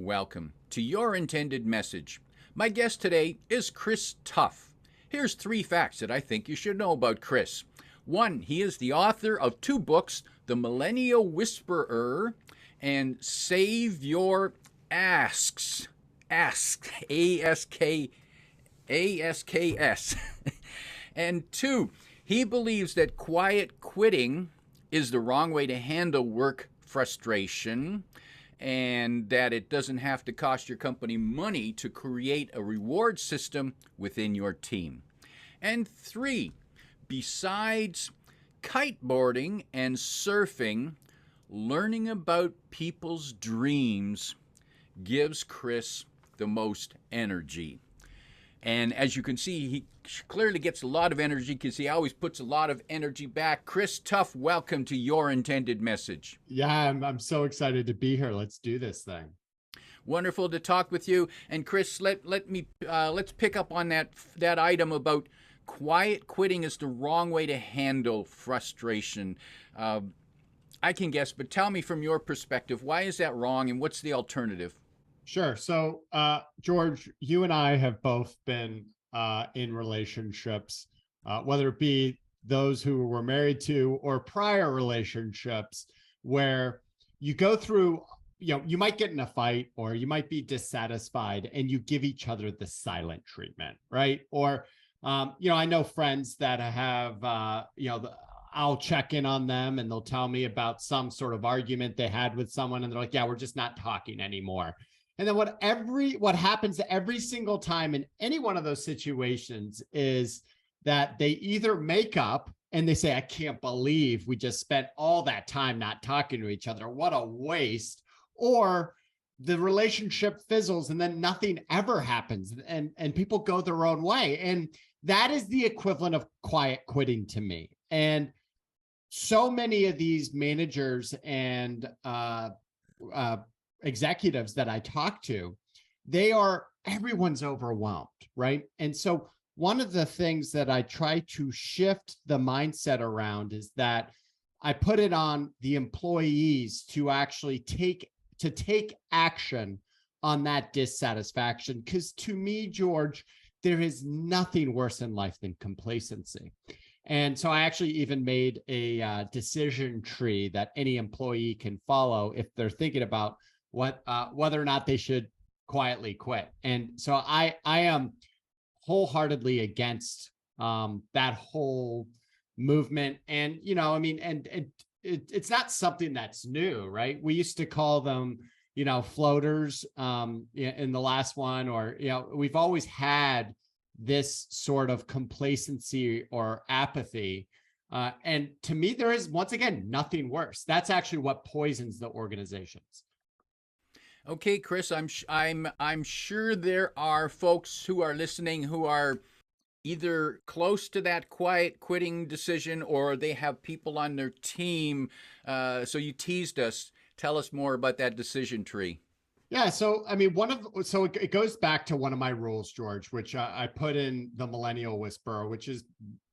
welcome to Your Intended Message. My guest today is Chris Tuff. Here's 3 facts that I think you should know about Chris. 1, he is the author of 2 books, The Millennial Whisperer and Save Your Asks. Asks. A-S-K-S. And 2, he believes that quiet quitting is the wrong way to handle work frustration, and that it doesn't have to cost your company money to create a reward system within your team. And 3, besides kiteboarding and surfing, learning about people's dreams gives Chris the most energy. And as you can see, he clearly gets a lot of energy because he always puts a lot of energy back. Chris Tuff, welcome to Your Intended Message. Yeah, I'm so excited to be here. Let's do this thing. Wonderful to talk with you. And Chris, let's pick up on that item about quiet quitting is the wrong way to handle frustration. I can guess, but tell me from your perspective, why is that wrong and what's the alternative? Sure. So, George, you and I have both been in relationships, whether it be those who were married to or prior relationships, where you go through, you might get in a fight or you might be dissatisfied and you give each other the silent treatment, right? Or, I know friends that have, I'll check in on them and they'll tell me about some sort of argument they had with someone and they're like, yeah, we're just not talking anymore. And then what happens every single time in any one of those situations is that they either make up and they say, I can't believe we just spent all that time not talking to each other. What a waste. Or the relationship fizzles and then nothing ever happens and people go their own way. And that is the equivalent of quiet quitting to me. And so many of these managers and executives that I talk to, everyone's overwhelmed, right? And so one of the things that I try to shift the mindset around is that I put it on the employees to actually take action on that dissatisfaction. Because to me, George, there is nothing worse in life than complacency. And so I actually even made a decision tree that any employee can follow if they're thinking about whether or not they should quietly quit. And so I am wholeheartedly against that whole movement. And, it's not something that's new, right? We used to call them, floaters in the last one, or, we've always had this sort of complacency or apathy. And to me, there is, once again, nothing worse. That's actually what poisons the organizations. Okay, Chris, I'm sure there are folks who are listening who are either close to that quiet quitting decision or they have people on their team. So you teased us. Tell us more about that decision tree. Yeah. So, it goes back to one of my rules, George, which I put in the Millennial Whisperer, which is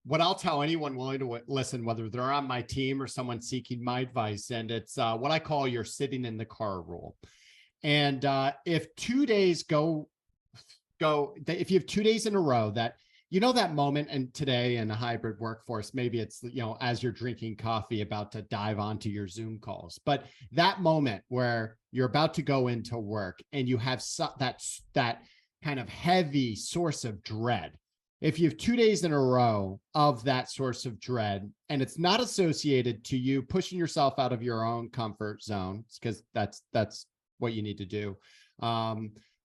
what I'll tell anyone willing to listen, whether they're on my team or someone seeking my advice. And it's what I call your sitting in the car rule. And if 2 days if you have 2 days in a row that, that moment, and today in a hybrid workforce, maybe it's, as you're drinking coffee, about to dive onto your Zoom calls, but that moment where you're about to go into work and you have that kind of heavy source of dread. If you have 2 days in a row of that source of dread and it's not associated to you pushing yourself out of your own comfort zone, because that's what you need to do,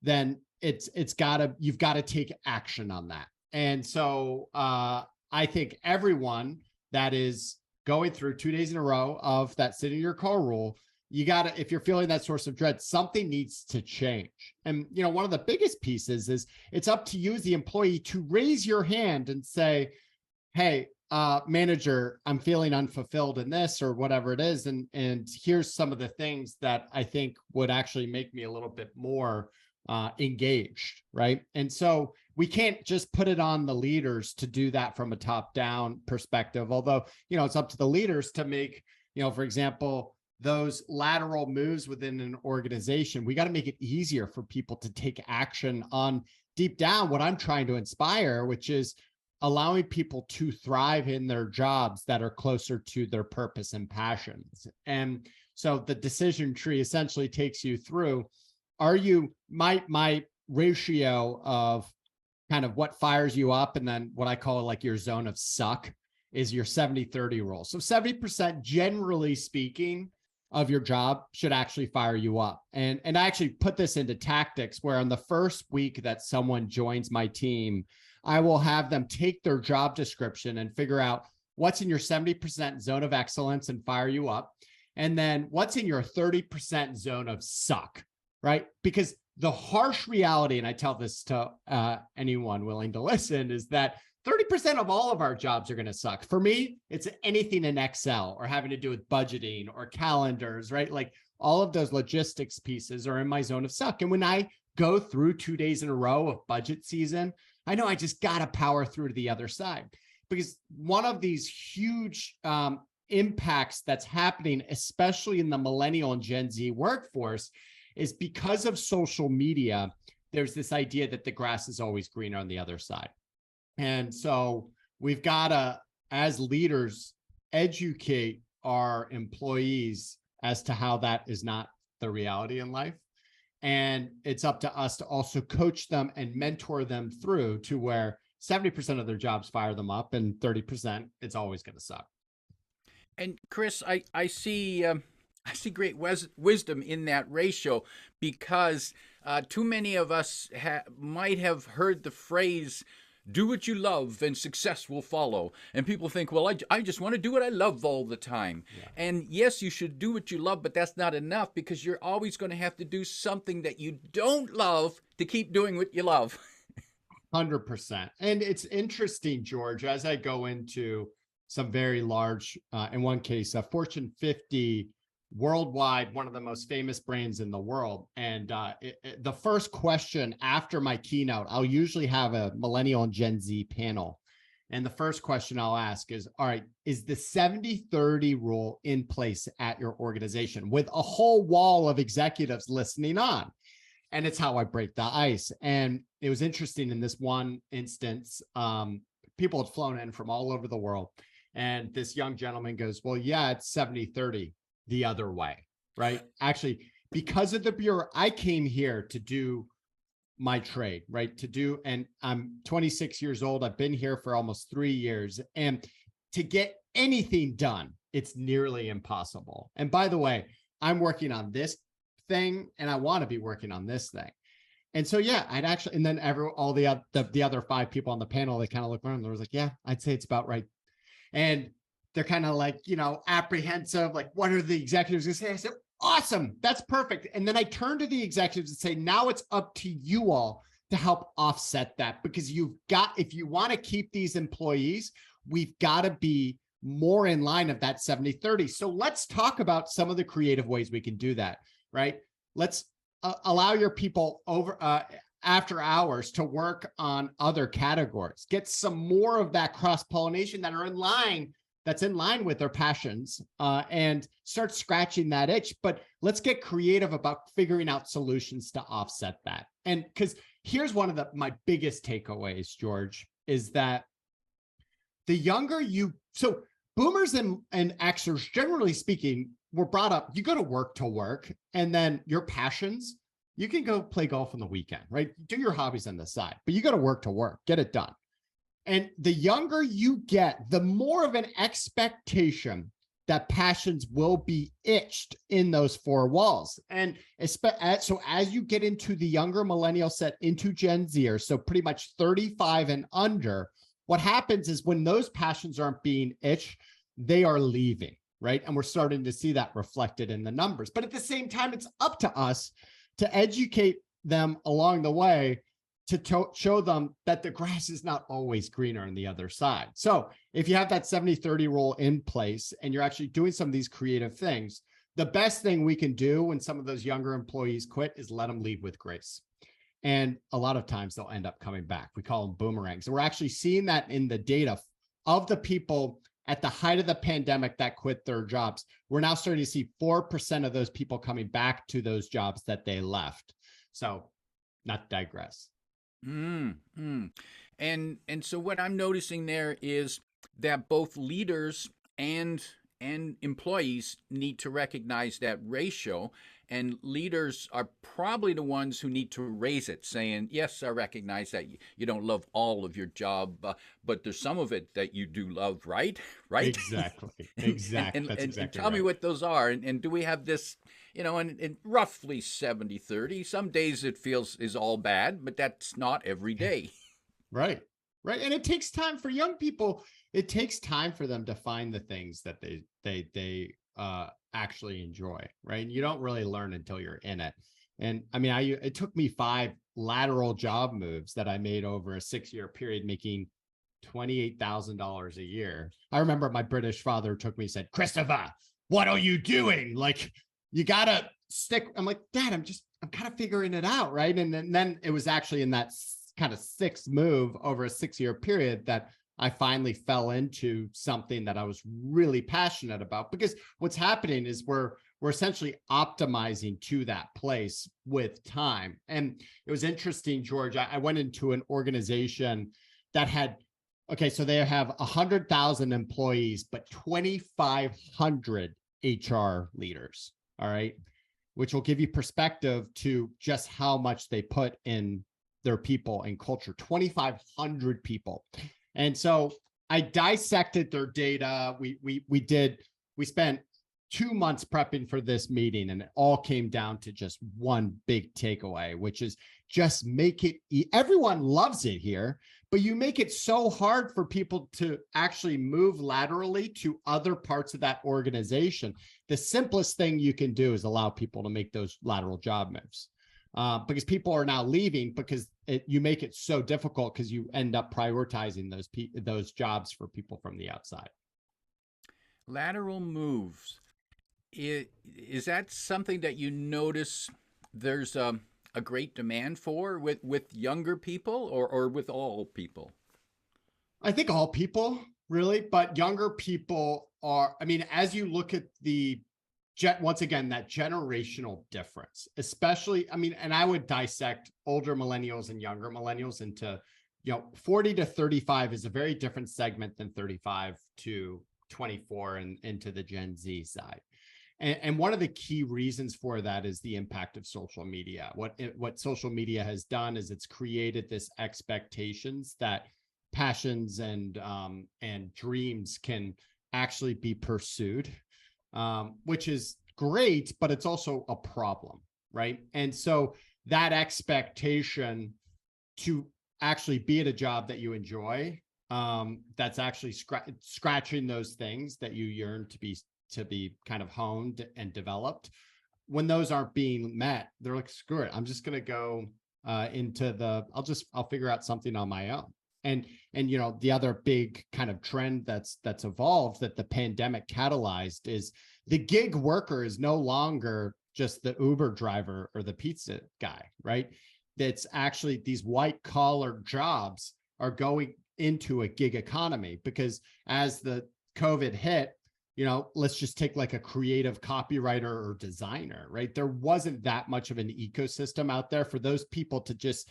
then you've got to take action on that. And so I think everyone that is going through 2 days in a row of that sit in your car rule, if you're feeling that source of dread, something needs to change. And, one of the biggest pieces is it's up to you as the employee to raise your hand and say, hey, manager, I'm feeling unfulfilled in this or whatever it is. And here's some of the things that I think would actually make me a little bit more engaged, right? And so we can't just put it on the leaders to do that from a top-down perspective, although, it's up to the leaders to make, for example, those lateral moves within an organization, we got to make it easier for people to take action on deep down what I'm trying to inspire, which is allowing people to thrive in their jobs that are closer to their purpose and passions. And so the decision tree essentially takes you through, are you, my ratio of kind of what fires you up, and then what I call like your zone of suck is your 70-30 rule. So 70%, generally speaking, of your job should actually fire you up. And I actually put this into tactics where on the first week that someone joins my team, I will have them take their job description and figure out what's in your 70% zone of excellence and fire you up. And then what's in your 30% zone of suck, right? Because the harsh reality, and I tell this to anyone willing to listen, is that 30% of all of our jobs are going to suck. For me, it's anything in Excel or having to do with budgeting or calendars, right? Like all of those logistics pieces are in my zone of suck. And when I go through 2 days in a row of budget season, I know I just got to power through to the other side, because one of these huge impacts that's happening, especially in the millennial and Gen Z workforce, is because of social media, there's this idea that the grass is always greener on the other side. And so we've got to, as leaders, educate our employees as to how that is not the reality in life. And it's up to us to also coach them and mentor them through to where 70% of their jobs fire them up, and 30%, it's always going to suck. And Chris, I see great wisdom in that ratio, because too many of us might have heard the phrase, do what you love and success will follow. And people think, well, I just want to do what I love all the time. Yeah. And yes, you should do what you love, but that's not enough, because you're always going to have to do something that you don't love to keep doing what you love. 100%. And it's interesting, George, as I go into some very large, in one case, a Fortune 50 worldwide, one of the most famous brands in the world. And the first question after my keynote, I'll usually have a millennial and Gen Z panel. And the first question I'll ask is, all right, is the 70-30 rule in place at your organization? With a whole wall of executives listening on. And it's how I break the ice. And it was interesting in this one instance, people had flown in from all over the world. And this young gentleman goes, well, yeah, it's 70-30 the other way, right? Actually, because of the Bureau, I came here to do my trade, right? And I'm 26 years old. I've been here for almost 3 years. And to get anything done, it's nearly impossible. And by the way, I'm working on this thing and I want to be working on this thing. And so, yeah, and then all the other 5 people on the panel, they kind of look around and they was like, yeah, I'd say it's about right. And they're kind of like, apprehensive, like, what are the executives going to say? I said, awesome, that's perfect. And then I turn to the executives and say, now it's up to you all to help offset that, because if you want to keep these employees, we've got to be more in line of that 70-30. So let's talk about some of the creative ways we can do that, right? Let's allow your people after hours to work on other categories, get some more of that cross-pollination that's in line with their passions, and start scratching that itch. But let's get creative about figuring out solutions to offset that. And because here's one of my biggest takeaways, George, is that the younger so boomers and Xers, generally speaking, were brought up, you go to work, and then your passions, you can go play golf on the weekend, right? Do your hobbies on the side, but you got to work, get it done. And the younger you get, the more of an expectation that passions will be itched in those 4 walls. And so as you get into the younger millennial set, into Gen Zers, so pretty much 35 and under, what happens is when those passions aren't being itched, they are leaving, right? And we're starting to see that reflected in the numbers. But at the same time, it's up to us to educate them along the way, to show them that the grass is not always greener on the other side. So if you have that 70-30 rule in place and you're actually doing some of these creative things, the best thing we can do when some of those younger employees quit is let them leave with grace. And a lot of times they'll end up coming back. We call them boomerangs. And we're actually seeing that in the data of the people at the height of the pandemic that quit their jobs. We're now starting to see 4% of those people coming back to those jobs that they left. So, not to digress. And so what I'm noticing there is that both leaders and employees need to recognize that ratio, and leaders are probably the ones who need to raise it, saying, yes, I recognize that you don't love all of your job, but there's some of it that you do love, right? Exactly. Exactly. That's exactly and tell me what those are. And do we have this, in roughly 70-30? Some days it feels is all bad, but that's not every day. Right. And it takes time for young people. It takes time for them to find the things that they actually enjoy, right? And you don't really learn until you're in it. And I mean, it took me 5 lateral job moves that I made over a 6-year period, making $28,000 a year. I remember my British father took me and said, "Christopher, what are you doing? Like, you gotta stick." I'm like, "Dad, I'm kind of figuring it out," right? And then it was actually in that kind of 6th move over a 6-year period that I finally fell into something that I was really passionate about, because what's happening is we're essentially optimizing to that place with time. And it was interesting, George, I went into an organization that had, okay, so they have 100,000 employees, but 2,500 HR leaders, all right, which will give you perspective to just how much they put in their people and culture. 2,500 people. And so I dissected their data. We spent 2 months prepping for this meeting, and it all came down to just one big takeaway, which is just make it, everyone loves it here, but you make it so hard for people to actually move laterally to other parts of that organization. The simplest thing you can do is allow people to make those lateral job moves. Because people are now leaving because you make it so difficult, because you end up prioritizing those jobs for people from the outside. Lateral moves. Is that something that you notice there's a great demand for with younger people or with all people? I think all people, really, but younger people are, I mean, as you look at once again, that generational difference, especially, I mean, and I would dissect older millennials and younger millennials into, 40 to 35 is a very different segment than 35 to 24 and into the Gen Z side. And one of the key reasons for that is the impact of social media. What social media has done is it's created this expectations that passions and dreams can actually be pursued, which is great, but it's also a problem, right? And so that expectation to actually be at a job that you enjoy, that's actually scratching those things that you yearn to be kind of honed and developed. When those aren't being met, they're like, screw it, I'm just going to go I'll figure out something on my own. And the other big kind of trend that's evolved that the pandemic catalyzed is the gig worker is no longer just the Uber driver or the pizza guy, right? That's actually these white collar jobs are going into a gig economy, because as the COVID hit, let's just take like a creative copywriter or designer, right? There wasn't that much of an ecosystem out there for those people to just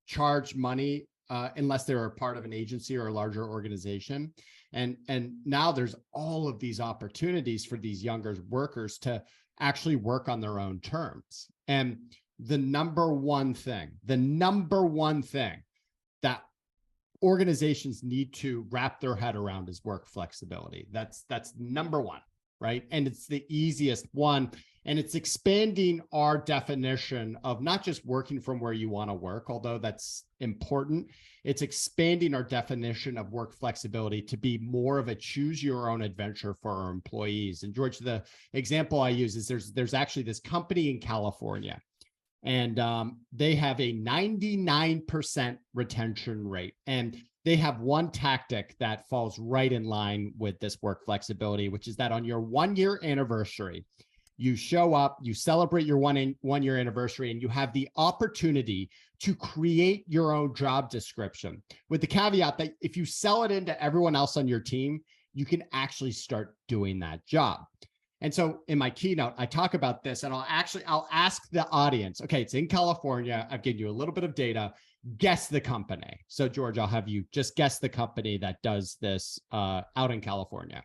charge money unless they were a part of an agency or a larger organization. And now there's all of these opportunities for these younger workers to actually work on their own terms. And the number one thing that organizations need to wrap their head around is work flexibility. That's number one, right? And it's the easiest one. And it's expanding our definition of not just working from where you want to work, although that's important. It's expanding our definition of work flexibility to be more of a choose your own adventure for our employees. And George, the example I use is there's actually this company in California, and they have a 99% retention rate. And they have one tactic that falls right in line with this work flexibility, which is that on your 1-year anniversary, you show up, you celebrate your one year anniversary, and you have the opportunity to create your own job description, with the caveat that if you sell it into everyone else on your team, you can actually start doing that job. And so in my keynote, I talk about this, and I'll ask the audience, okay, it's in California. I've given you a little bit of data. Guess the company. So George, I'll have you just guess the company that does this out in California.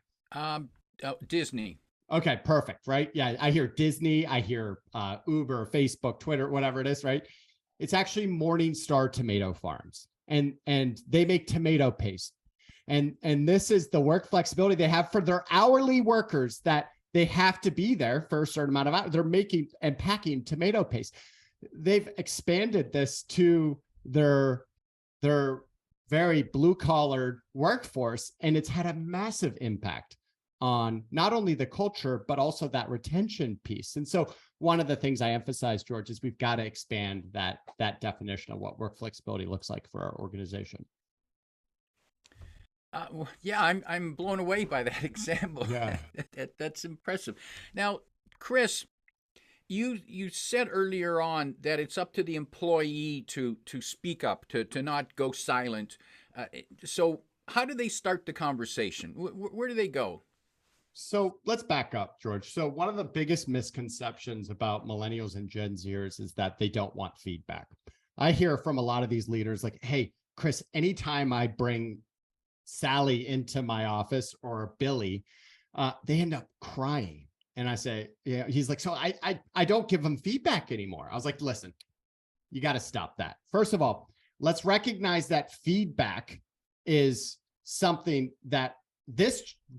Disney. Okay, perfect. Right. Yeah. I hear Disney. I hear Uber, Facebook, Twitter, whatever it is. Right. It's actually Morningstar Tomato Farms, and they make tomato paste. And this is the work flexibility they have for their hourly workers, that they have to be there for a certain amount of hours. They're making and packing tomato paste. They've expanded this to their very blue collar workforce, and it's had a massive impact on not only the culture, but also that retention piece. And so one of the things I emphasize, George, is we've got to expand that definition of what work flexibility looks like for our organization. Yeah, I'm blown away by that example. Yeah. That's impressive. Now, Chris, you said earlier on that it's up to the employee to speak up, to not go silent. So how do they start the conversation? Where do they go? So let's back up, George. So one of the biggest misconceptions about millennials and Gen Zers is that they don't want feedback. I hear from a lot of these leaders like, hey, Chris, anytime I bring Sally into my office, or Billy, they end up crying. And I say, yeah, he's like, so I don't give them feedback anymore. I was like, listen, you got to stop that. First of all, let's recognize that feedback is something that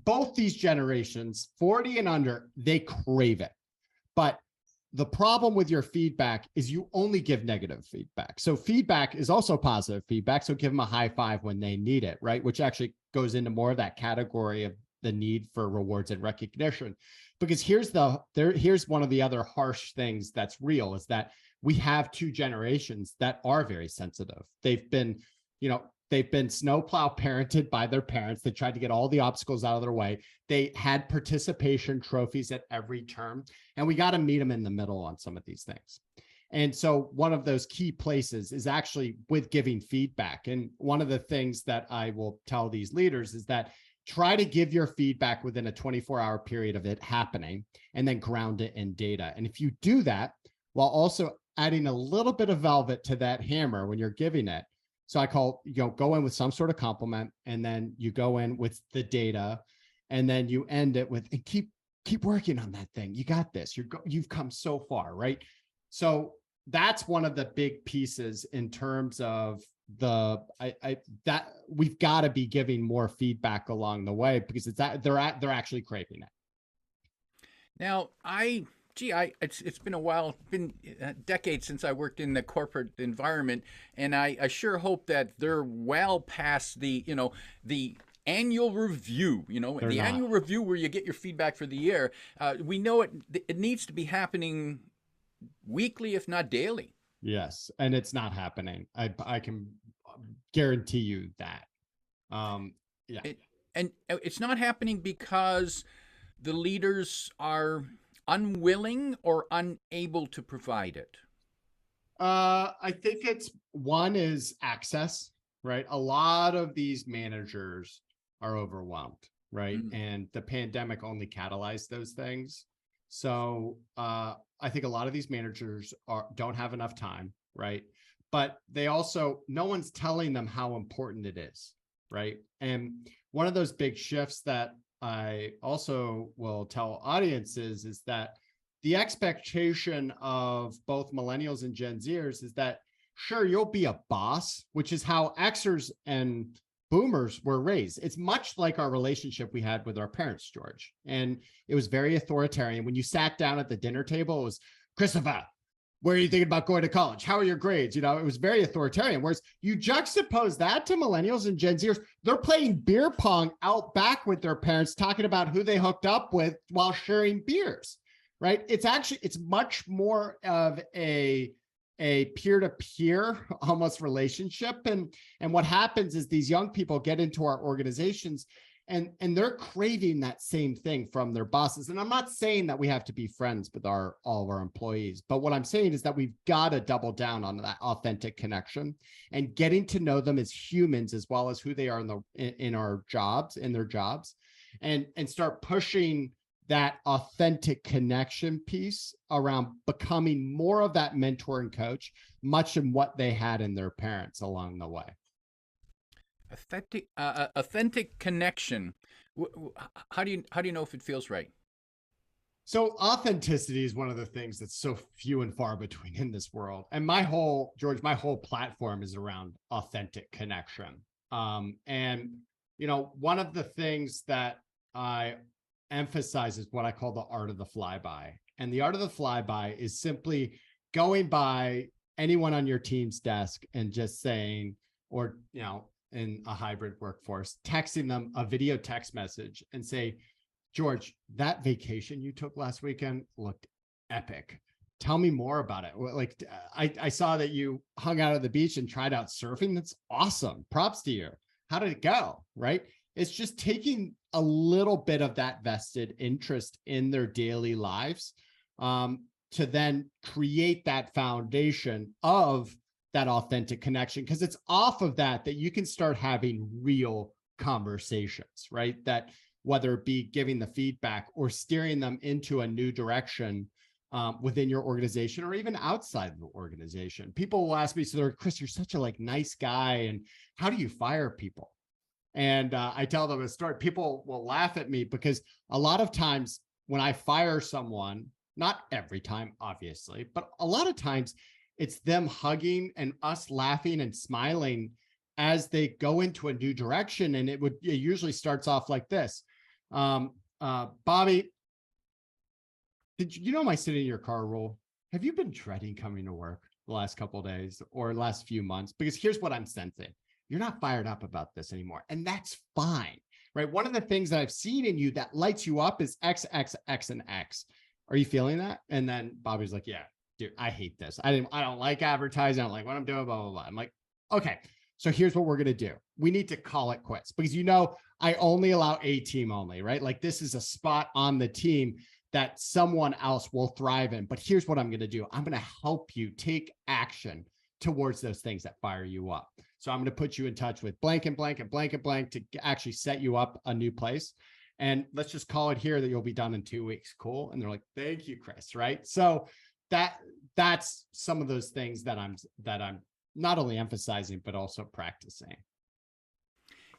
both these generations, 40 and under, they crave it. But the problem with your feedback is you only give negative feedback. So feedback is also positive feedback. So give them a high five when they need it, right? Which actually goes into more of that category of the need for rewards and recognition. Because here's one of the other harsh things that's real, is that we have two generations that are very sensitive. They've been snowplow parented by their parents. They tried to get all the obstacles out of their way. They had participation trophies at every term, and we got to meet them in the middle on some of these things. And so one of those key places is actually with giving feedback. And one of the things that I will tell these leaders is that try to give your feedback within a 24-hour period of it happening, and then ground it in data. And if you do that while also adding a little bit of velvet to that hammer when you're giving it, so I call, go in with some sort of compliment, and then you go in with the data, and then you end it with, and keep working on that thing. You got this. You've come so far, right? So that's one of the big pieces in terms of that we've got to be giving more feedback along the way, because they're actually craving it. Now, it's been a while, been decades since I worked in the corporate environment, and I sure hope that they're well past the annual review, annual review where you get your feedback for the year. We know it needs to be happening weekly, if not daily. Yes, and it's not happening. I can guarantee you that. Yeah. And it's not happening because the leaders are unwilling or unable to provide it? I think one is access, right? A lot of these managers are overwhelmed, right? And the pandemic only catalyzed those things. So I think a lot of these managers don't have enough time, right? But they also, no one's telling them how important it is, right? And one of those big shifts that I also will tell audiences is that the expectation of both millennials and Gen Zers is that, sure, you'll be a boss, which is how Xers and boomers were raised. It's much like our relationship we had with our parents, George. And it was very authoritarian. When you sat down at the dinner table, it was, Christopher, where are you thinking about going to college? How are your grades? It was very authoritarian. Whereas you juxtapose that to millennials and Gen Zers, they're playing beer pong out back with their parents, talking about who they hooked up with while sharing beers, right? It's much more of a peer-to-peer almost relationship. And what happens is these young people get into our organizations and they're craving that same thing from their bosses. And I'm not saying that we have to be friends with all of our employees, but what I'm saying is that we've got to double down on that authentic connection and getting to know them as humans, as well as who they are in their jobs. and start pushing that authentic connection piece around becoming more of that mentor and coach, much of what they had in their parents along the way. Authentic connection. How do you know if it feels right? So authenticity is one of the things that's so few and far between in this world. And my whole platform is around authentic connection. And, one of the things that I emphasize is what I call the art of the flyby. And the art of the flyby is simply going by anyone on your team's desk and just saying, or, in a hybrid workforce, texting them a video text message and say, George, that vacation you took last weekend looked epic. Tell me more about it. Like, I saw that you hung out at the beach and tried out surfing. That's awesome. Props to you. How did it go? Right? It's just taking a little bit of that vested interest in their daily lives to then create that foundation of that authentic connection. Because it's off of that you can start having real conversations, right? That whether it be giving the feedback or steering them into a new direction within your organization or even outside of the organization. People will ask me, so they're, Chris, you're such a nice guy, and how do you fire people? And I tell them a story. People will laugh at me because a lot of times when I fire someone, not every time, obviously, but a lot of times it's them hugging and us laughing and smiling as they go into a new direction. And it usually starts off like this. Bobby, did you know my sitting in your car rule? Have you been dreading coming to work the last couple of days or last few months? Because here's what I'm sensing. You're not fired up about this anymore. And that's fine, right? One of the things that I've seen in you that lights you up is X, X, X, and X. Are you feeling that? And then Bobby's like, yeah, dude, I hate this. I don't like advertising. I don't like what I'm doing, blah, blah, blah. I'm like, okay. So here's what we're going to do. We need to call it quits because, I only allow a team only, right? Like this is a spot on the team that someone else will thrive in. But here's what I'm going to do. I'm going to help you take action towards those things that fire you up. So I'm going to put you in touch with blank and blank and blank and blank to actually set you up a new place. And let's just call it here that you'll be done in 2 weeks. Cool. And they're like, thank you, Chris. Right. So that's some of those things that I'm not only emphasizing, but also practicing.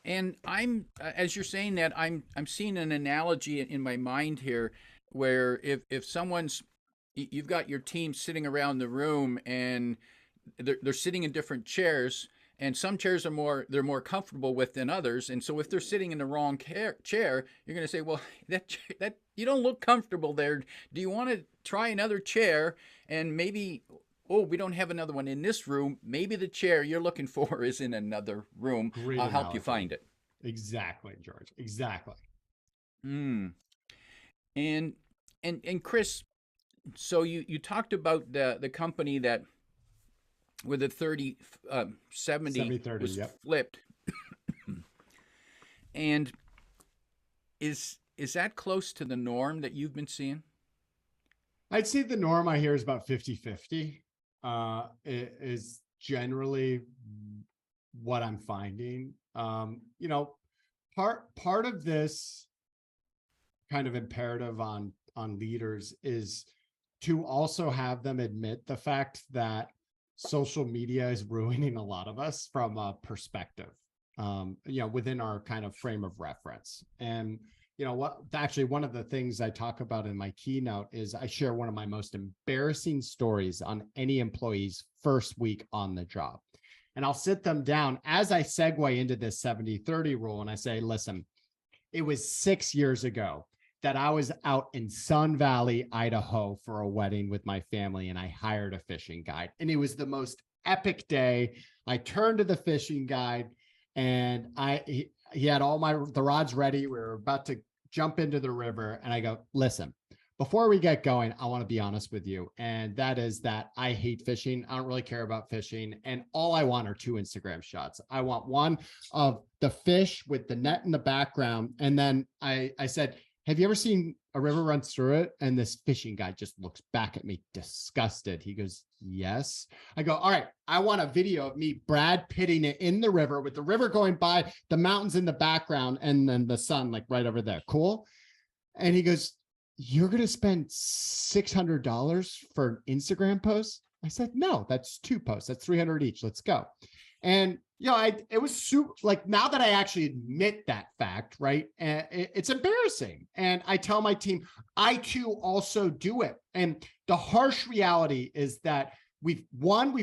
And I'm, as you're saying that, I'm seeing an analogy in my mind here, where if you've got your team sitting around the room and they're sitting in different chairs, and some chairs they're more comfortable with than others, and so if they're sitting in the wrong chair, you're going to say, well, that you don't look comfortable there. Do you want to try another chair? And maybe, oh, we don't have another one in this room. Maybe the chair you're looking for is in another room. Great I'll analogy. help you find it. Exactly, George. Exactly. And Chris, so you talked about the company that with the 70/30 was yep. flipped. And is that close to the norm that you've been seeing? I'd say the norm I hear is about 50-50. It is generally what I'm finding. Part of this kind of imperative on leaders is to also have them admit the fact that social media is ruining a lot of us from a perspective, within our kind of frame of reference. And one of the things I talk about in my keynote is I share one of my most embarrassing stories on any employee's first week on the job. And I'll sit them down as I segue into this 70/30 rule. And I say, listen, it was 6 years ago that I was out in Sun Valley, Idaho for a wedding with my family, and I hired a fishing guide. And it was the most epic day. I turned to the fishing guide and he had all the rods ready. We were about to jump into the river. And I go, listen, before we get going, I want to be honest with you. And that is that I hate fishing. I don't really care about fishing. And all I want are 2 Instagram shots. I want one of the fish with the net in the background. And then I said, have you ever seen a river runs through it? And this fishing guy just looks back at me disgusted. He goes, yes. I go, all right, I want a video of me Brad Pitting it in the river with the river going by, the mountains in the background, and then the sun like right over there. Cool. And he goes, you're going to spend $600 for an Instagram post? I said, no, that's 2 posts. That's 300 each. Let's go. And, it was super, like, now that I actually admit that fact, right? It's embarrassing. And I tell my team, I too also do it. And the harsh reality is that we've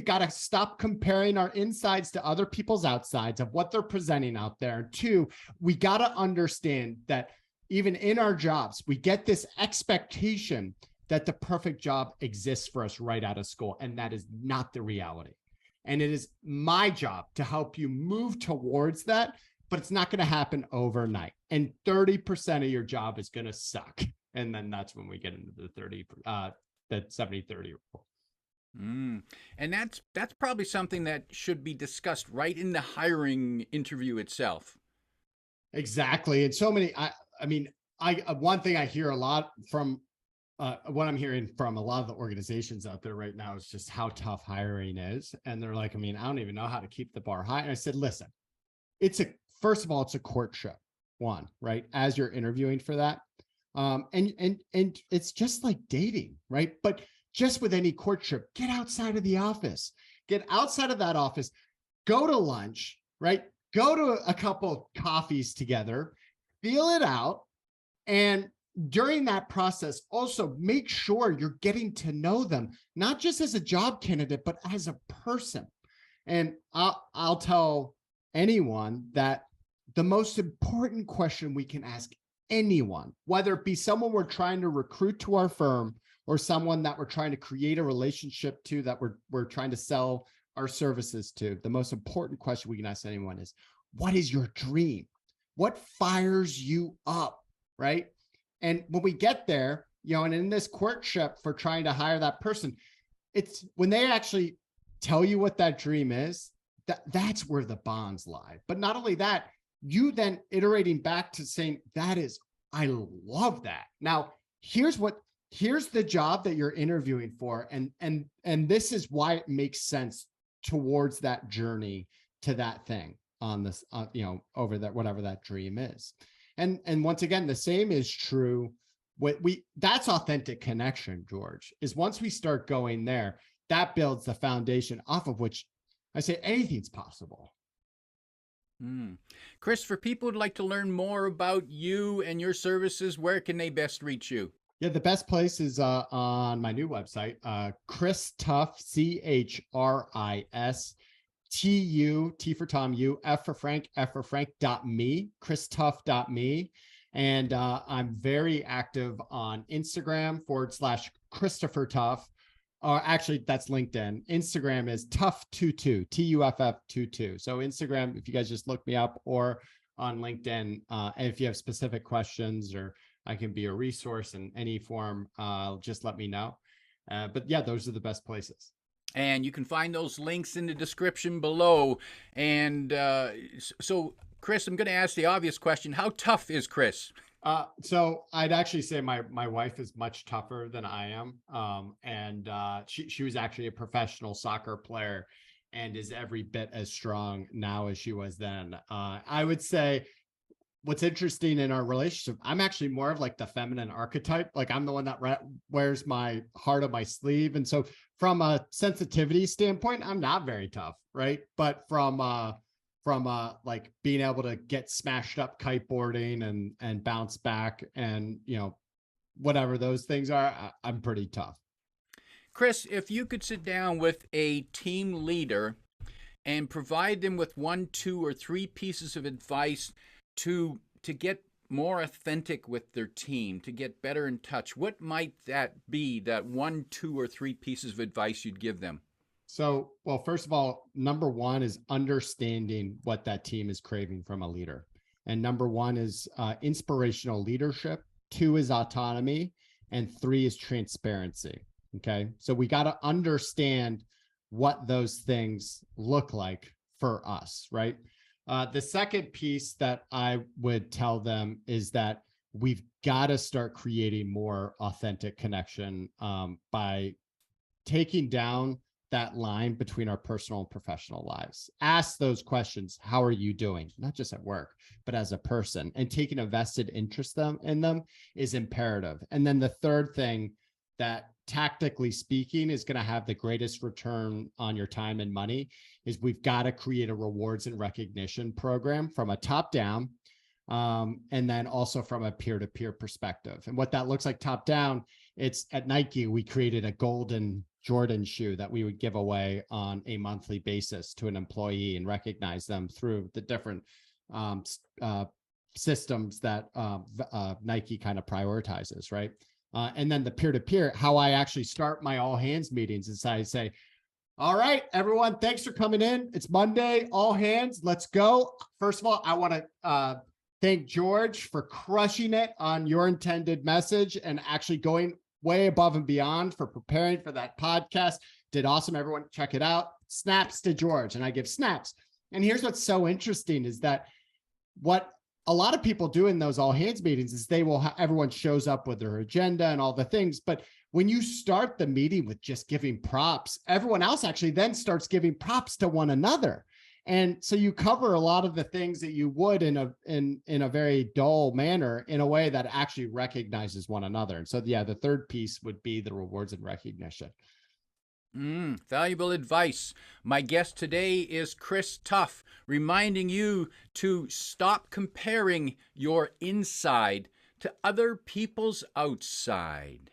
got to stop comparing our insides to other people's outsides of what they're presenting out there. And 2, we got to understand that even in our jobs, we get this expectation that the perfect job exists for us right out of school. And that is not the reality. And it is my job to help you move towards that, but it's not going to happen overnight. And 30% of your job is going to suck. And then that's when we get into the 70-30 rule. And that's probably something that should be discussed right in the hiring interview itself. Exactly. And so many, one thing I hear a lot from what I'm hearing from a lot of the organizations out there right now is just how tough hiring is. And they're like, I don't even know how to keep the bar high. And I said, listen, first of all, it's a courtship one, right? As you're interviewing for that. And it's just like dating, right? But just with any courtship, get outside of the office, get outside of that office, go to lunch, right? Go to a couple coffees together, feel it out. And during that process, also make sure you're getting to know them, not just as a job candidate, but as a person. And I'll tell anyone that the most important question we can ask anyone, whether it be someone we're trying to recruit to our firm or someone that we're trying to create a relationship to, that we're trying to sell our services to, the most important question we can ask anyone is, what is your dream? What fires you up, right? And when we get there, and in this courtship for trying to hire that person, it's when they actually tell you what that dream is, that's where the bonds lie. But not only that, you then iterating back to saying, I love that. Now, here's the job that you're interviewing for. And this is why it makes sense towards that journey to that thing on this, over that, whatever that dream is. And once again, the same is true. That's authentic connection, George, is once we start going there, that builds the foundation off of which I say anything's possible. Chris, for people who'd like to learn more about you and your services, where can they best reach you? Yeah, the best place is on my new website, Chris Tuff, CHRIS T for Tom, U, F for Frank, .me, ChrisTuff.me. And I'm very active on Instagram /Christopher Tuff. Actually, that's LinkedIn. Instagram is Tuff22, TUFF22. So Instagram, if you guys just look me up, or on LinkedIn, and if you have specific questions or I can be a resource in any form, just let me know. But yeah, those are the best places. And you can find those links in the description below. And so, Chris, I'm going to ask the obvious question. How tough is Chris? So I'd actually say my wife is much tougher than I am. And she was actually a professional soccer player and is every bit as strong now as she was then. I would say what's interesting in our relationship, I'm actually more of like the feminine archetype. Like I'm the one that wears my heart on my sleeve. And so from a sensitivity standpoint, I'm not very tough, right? But from like being able to get smashed up kiteboarding and bounce back and, whatever those things are, I'm pretty tough. Chris, if you could sit down with a team leader and provide them with 1, 2, or 3 pieces of advice to get more authentic with their team, to get better in touch, what might that be, that 1, 2, or 3 pieces of advice you'd give them? So, well, first of all, number 1 is understanding what that team is craving from a leader. And number 1 is inspirational leadership. 2 is autonomy. And 3 is transparency. Okay. So we got to understand what those things look like for us, right? The second piece that I would tell them is that we've got to start creating more authentic connection by taking down that line between our personal and professional lives. Ask those questions. How are you doing? Not just at work, but as a person, and taking a vested interest in them is imperative. And then the third thing that, tactically speaking, is going to have the greatest return on your time and money is we've got to create a rewards and recognition program from a top down, and then also from a peer-to-peer perspective. And what that looks like top down, it's at Nike, we created a golden Jordan shoe that we would give away on a monthly basis to an employee and recognize them through the different systems that Nike kind of prioritizes, right? And then the peer-to-peer, how I actually start my all hands meetings is I say, all right, everyone, thanks for coming in. It's Monday, all hands, let's go. First of all, I want to thank George for crushing it on your intended message and actually going way above and beyond for preparing for that podcast. Did awesome. Everyone check it out. Snaps to George. And I give snaps. And here's what's so interesting is that what a lot of people do in those all hands meetings is they will everyone shows up with their agenda and all the things. But when you start the meeting with just giving props, everyone else actually then starts giving props to one another. And so you cover a lot of the things that you would in a very dull manner in a way that actually recognizes one another. And so, yeah, the third piece would be the rewards and recognition. Valuable advice. My guest today is Chris Tuff, reminding you to stop comparing your inside to other people's outside.